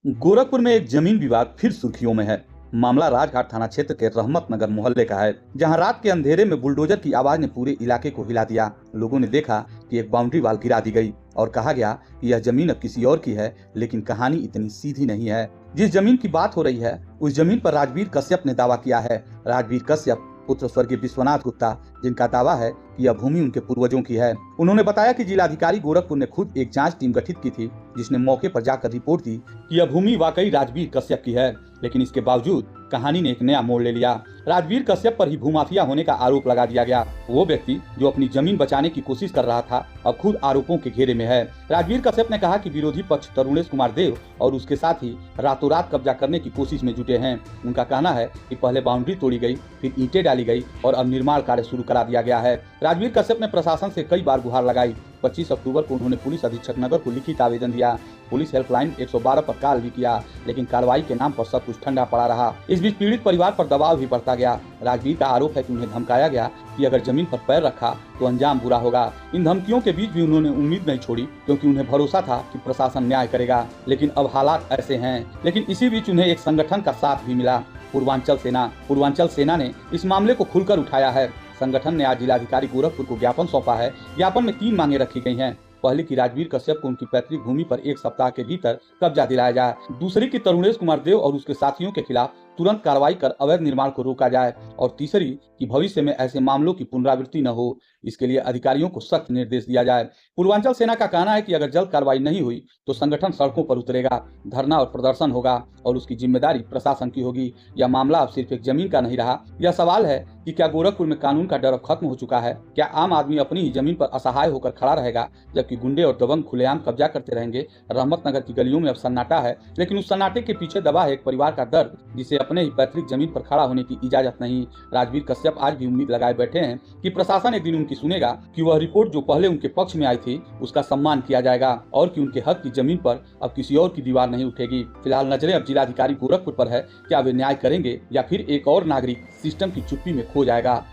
गोरखपुर में एक जमीन विवाद फिर सुर्खियों में है। मामला राजघाट थाना क्षेत्र के रहमत नगर मोहल्ले का है, जहां रात के अंधेरे में बुलडोजर की आवाज ने पूरे इलाके को हिला दिया। लोगों ने देखा कि एक बाउंड्री वाल गिरा दी गई और कहा गया कि यह जमीन अब किसी और की है, लेकिन कहानी इतनी सीधी नहीं है। जिस जमीन की बात हो रही है, उस जमीन पर राजवीर कश्यप ने दावा किया है। राजवीर कश्यप पुत्र स्वर्गीय विश्वनाथ गुप्ता, जिनका दावा है कि यह भूमि उनके पूर्वजों की है। उन्होंने बताया कि जिलाधिकारी गोरखपुर ने खुद एक जांच टीम गठित की थी, जिसने मौके पर जाकर रिपोर्ट दी कि यह भूमि वाकई राजवीर कश्यप की है, लेकिन इसके बावजूद कहानी ने एक नया मोड़ ले लिया। राजवीर कश्यप पर ही भूमाफिया होने का आरोप लगा दिया गया। वो व्यक्ति जो अपनी जमीन बचाने की कोशिश कर रहा था, अब खुद आरोपों के घेरे में है। राजवीर कश्यप ने कहा कि विरोधी पक्ष तरुणेश कुमार देव और उसके साथी रातों रात कब्जा करने की कोशिश में जुटे हैं। उनका कहना है कि पहले बाउंड्री तोड़ी गई, फिर ईंटें डाली गई और अब निर्माण कार्य शुरू करा दिया गया है। राजवीर कश्यप ने प्रशासन से कई बार गुहार लगाई। 25 अक्टूबर को उन्होंने पुलिस अधीक्षक नगर को लिखित आवेदन दिया। पुलिस हेल्पलाइन 112 पर कॉल भी किया, लेकिन कार्रवाई के नाम पर सब कुछ ठंडा पड़ा रहा। इस बीच पीड़ित परिवार पर दबाव भी बढ़ता गया। राजवीर का आरोप है कि उन्हें धमकाया गया कि अगर जमीन पर पैर रखा तो अंजाम बुरा होगा। इन धमकियों के बीच भी उन्होंने उम्मीद नहीं छोड़ी, क्योंकि उन्हें भरोसा था कि प्रशासन न्याय करेगा। लेकिन अब हालात ऐसे हैं। लेकिन इसी बीच उन्हें एक संगठन का साथ भी मिला, पूर्वांचल सेना ने इस मामले को खुलकर उठाया है। संगठन ने आज जिलाधिकारी गोरखपुर को ज्ञापन सौंपा है। ज्ञापन में 3 मांगे रखी गई हैं। पहली की राजवीर कश्यप को उनकी पैतृक भूमि पर 1 सप्ताह के भीतर कब्जा दिलाया जाए। दूसरी की तरुणेश कुमार देव और उसके साथियों के खिलाफ तुरंत कार्रवाई कर अवैध निर्माण को रोका जाए। और तीसरी कि भविष्य में ऐसे मामलों की पुनरावृत्ति न हो, इसके लिए अधिकारियों को सख्त निर्देश दिया जाए। पूर्वांचल सेना का कहना है कि अगर जल्द कार्रवाई नहीं हुई तो संगठन सड़कों पर उतरेगा, धरना और प्रदर्शन होगा और उसकी जिम्मेदारी प्रशासन की होगी। यह मामला अब सिर्फ एक जमीन का नहीं रहा। यह सवाल है कि क्या गोरखपुर में कानून का डर अब खत्म हो चुका है? क्या आम आदमी अपनी ही जमीन पर असहाय होकर खड़ा रहेगा, जबकि गुंडे और दबंग खुलेआम कब्जा करते रहेंगे? रहमत नगर की गलियों में अब सन्नाटा है, लेकिन उस सन्नाटे के पीछे दबा है एक परिवार का दर्द, जिसे अपने ही पैतृक जमीन पर खड़ा होने की इजाजत नहीं। राजवीर कश्यप आज भी उम्मीद लगाए बैठे हैं कि प्रशासन एक दिन उनकी सुनेगा, कि वह रिपोर्ट जो पहले उनके पक्ष में आई थी उसका सम्मान किया जाएगा और कि उनके हक की जमीन पर अब किसी और की दीवार नहीं उठेगी। फिलहाल नजरें अब जिलाधिकारी गोरखपुर पर है। क्या वे न्याय करेंगे या फिर एक और नागरिक सिस्टम की चुप्पी में खो जाएगा?